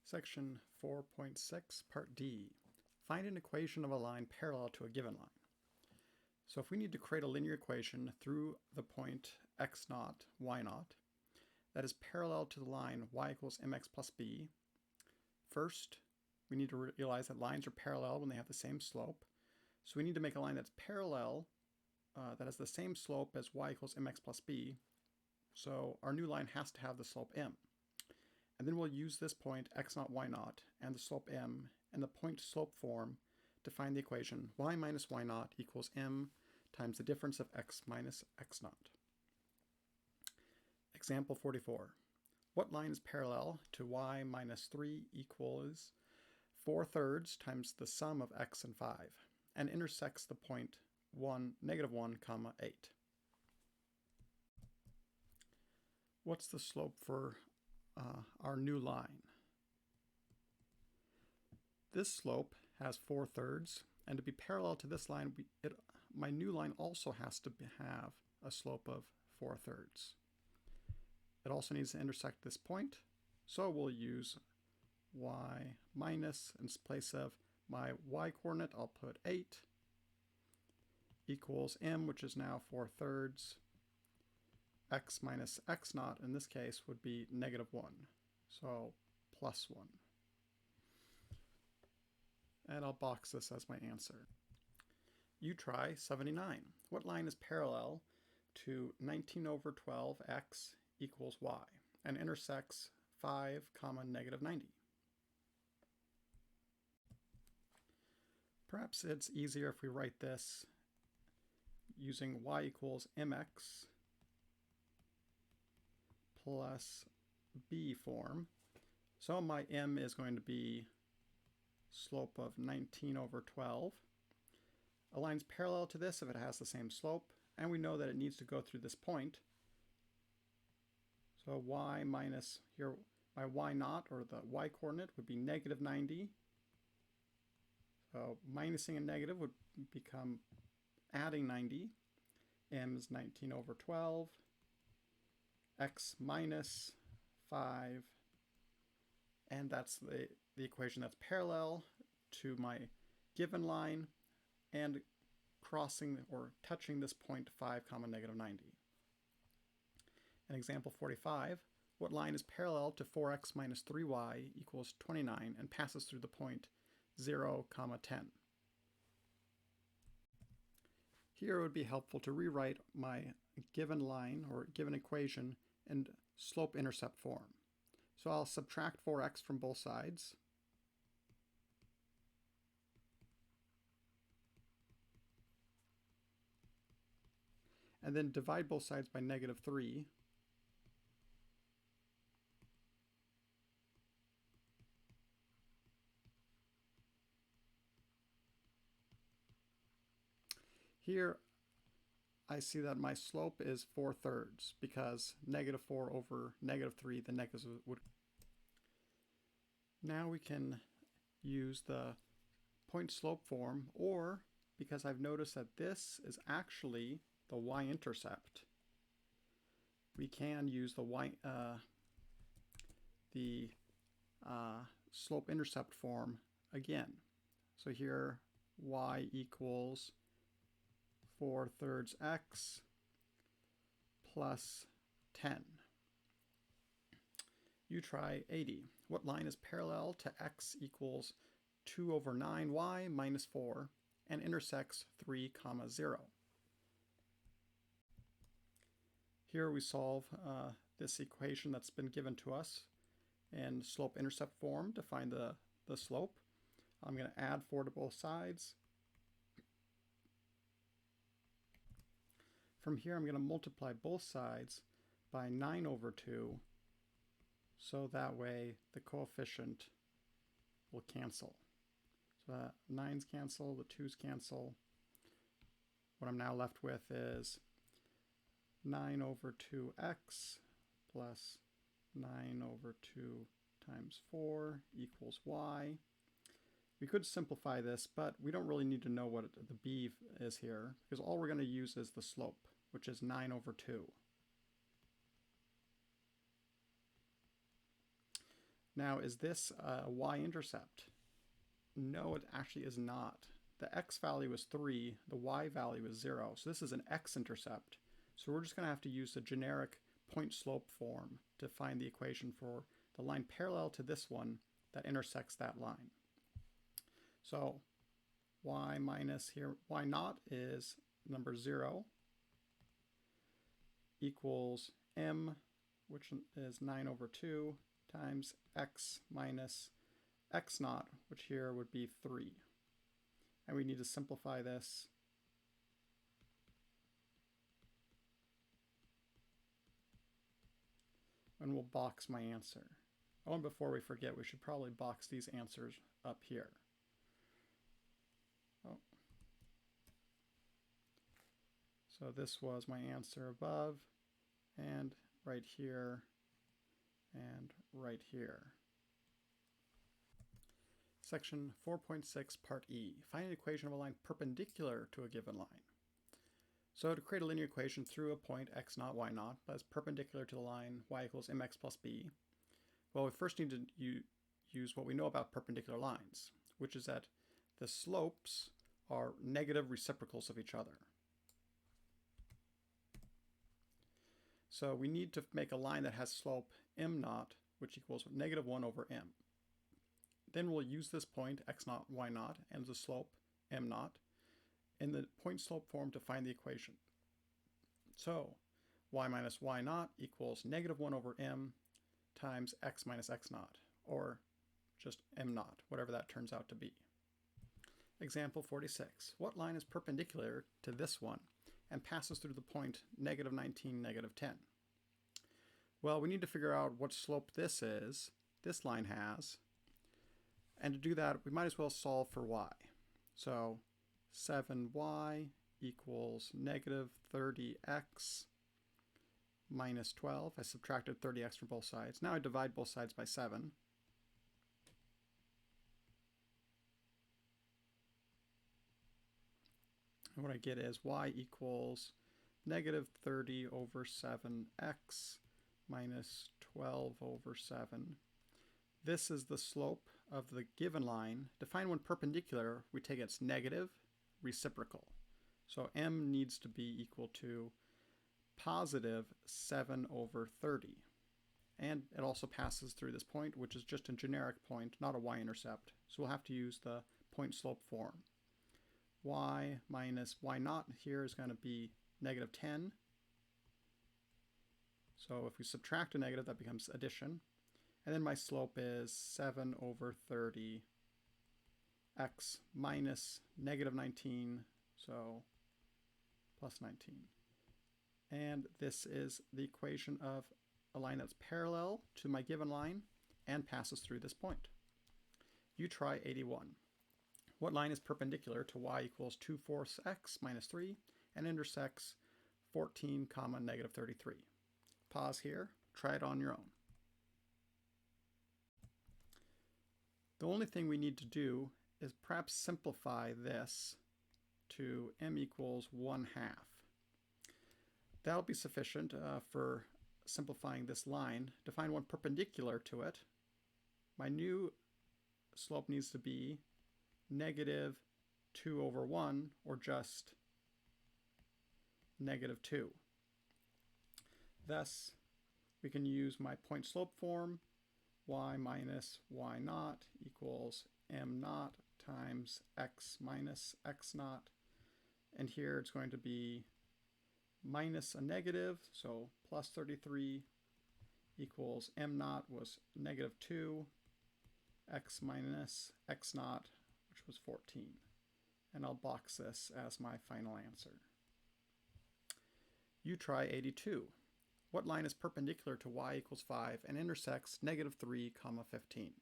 Section 4.6, Part D. Find an equation of a line parallel to a given line. So if we need to create a linear equation through the point x naught, y naught, that is parallel to the line y equals mx plus b, first we need to realize that lines are parallel when they have the same slope. So we need to make a line that's parallel, that has the same slope as y equals mx plus b. So our new line has to have the slope m. And then we'll use this point x naught, y naught, and the slope m, and the point slope form to find the equation y minus y naught equals m times the difference of x minus x naught. Example 44. What line is parallel to y minus 3 equals 4/3 times the sum of x and 5, and intersects the point -1, comma 8? What's the slope for our new line? This slope has 4/3, and to be parallel to this line, my new line also has to have a slope of 4/3. It also needs to intersect this point, so we'll use y minus, in place of my y coordinate, I'll put 8, equals m, which is now 4/3. X minus x naught in this case would be -1, so +1. And I'll box this as my answer. You try 79. What line is parallel to 19/12x equals y and intersects 5, -90? Perhaps it's easier if we write this using y equals mx plus b form. So my m is going to be slope of 19/12. A line's parallel to this if it has the same slope, and we know that it needs to go through this point. So y minus, here my y naught, or the y coordinate, would be -90. So minusing a negative would become adding 90. M is 19/12. X minus 5, and that's the equation that's parallel to my given line and crossing or touching this point 5, -90. In example 45, what line is parallel to 4x minus 3y equals 29 and passes through the point 0, 10? Here it would be helpful to rewrite my given line or given equation in slope-intercept form. So I'll subtract 4x from both sides. And then divide both sides by -3. Here I see that my slope is 4/3 because -4 over -3, the negatives would. Now we can use the point slope form, or because I've noticed that this is actually the y-intercept, we can use the slope-intercept form again. So here y equals 4/3 x plus 10. You try 80. What line is parallel to x equals 2/9y minus 4 and intersects 3, 0? Here we solve this equation that's been given to us in slope-intercept form to find the slope. I'm going to add 4 to both sides. From here, I'm going to multiply both sides by 9/2, so that way the coefficient will cancel. So the 9's cancel, the 2's cancel. What I'm now left with is 9/2x plus 9/2 times 4 equals y. We could simplify this, but we don't really need to know what the b is here, because all we're going to use is the slope, which is 9/2. Now, is this a y-intercept? No, it actually is not. The x value is 3, the y value is 0, so this is an x-intercept. So we're just going to have to use the generic point-slope form to find the equation for the line parallel to this one that intersects that line. So y minus here, y naught is number 0 equals m, which is 9 over 2, times x minus x naught, which here would be 3. And we need to simplify this. And we'll box my answer. Oh, and before we forget, we should probably box these answers up here. Oh. So this was my answer above, and right here, and right here. Section 4.6, Part E. Find an equation of a line perpendicular to a given line. So to create a linear equation through a point x naught, y naught, that is perpendicular to the line y equals mx plus b, well, we first need to use what we know about perpendicular lines, which is that the slopes are negative reciprocals of each other. So we need to make a line that has slope m naught, which equals negative 1 over m. Then we'll use this point x naught, y naught, and the slope m naught in the point slope form to find the equation. So y minus y naught equals negative 1 over m times x minus x naught, or just m naught, whatever that turns out to be. Example 46. What line is perpendicular to this one and passes through the point negative 19, negative 10? Well, we need to figure out what slope this line has, and to do that we might as well solve for y. So 7y equals negative 30x minus 12. I subtracted 30x from both sides. Now I divide both sides by 7. And what I get is y equals negative 30 over 7x minus 12 over 7. This is the slope of the given line. To find one perpendicular, we take its negative reciprocal. So m needs to be equal to positive 7 over 30. And it also passes through this point, which is just a generic point, not a y-intercept. So we'll have to use the point-slope form. Y minus y naught here is going to be negative 10. So if we subtract a negative, that becomes addition. And then my slope is 7 over 30 x minus negative 19, so plus 19. And this is the equation of a line that's parallel to my given line and passes through this point. You try 81. What line is perpendicular to y equals 2/4 x minus 3 and intersects 14, negative 33? Pause here, try it on your own. The only thing we need to do is perhaps simplify this to m equals 1/2. That'll be sufficient for simplifying this line. To find one perpendicular to it, my new slope needs to be negative 2 over 1, or just negative 2. Thus, we can use my point slope form. Y minus y naught equals m naught times x minus x naught. And here it's going to be minus a negative, so plus 33 equals m naught was negative 2, x minus x naught, which was 14. And I'll box this as my final answer. You try 82. What line is perpendicular to y equals 5 and intersects negative 3, 15?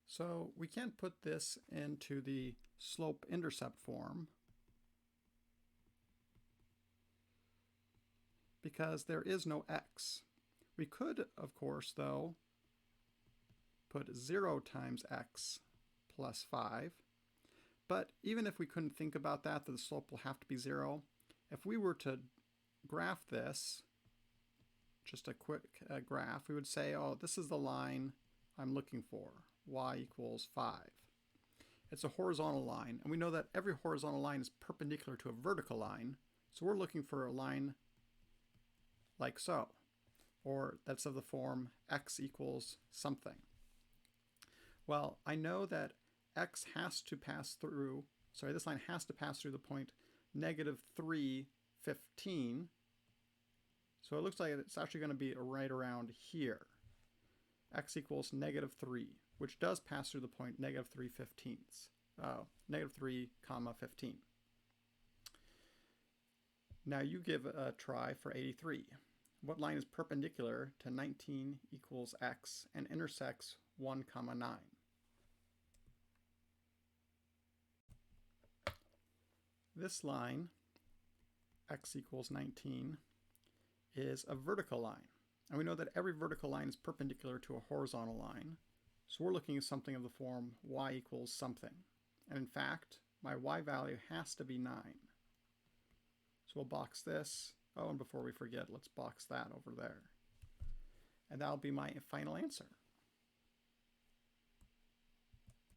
So we can't put this into the slope-intercept form because there is no x. We could, of course, though, put 0 times x plus 5. But even if we couldn't think about that the slope will have to be 0, if we were to graph this just a quick graph, we would say, oh, this is the line I'm looking for, y equals 5. It's a horizontal line, and we know that every horizontal line is perpendicular to a vertical line, so we're looking for a line like so, or that's of the form x equals something. Well, I know that x has to pass through, this line has to pass through the point -3, 15. So it looks like it's actually going to be right around here. X equals -3, which does pass through the point -3 fifteenths. -3, 15. Now you give a try for 83. What line is perpendicular to 19 equals x and intersects 1, 9? This line, x equals 19, is a vertical line. And we know that every vertical line is perpendicular to a horizontal line. So we're looking at something of the form y equals something. And in fact, my y value has to be 9. So we'll box this. Oh, and before we forget, let's box that over there. And that'll be my final answer.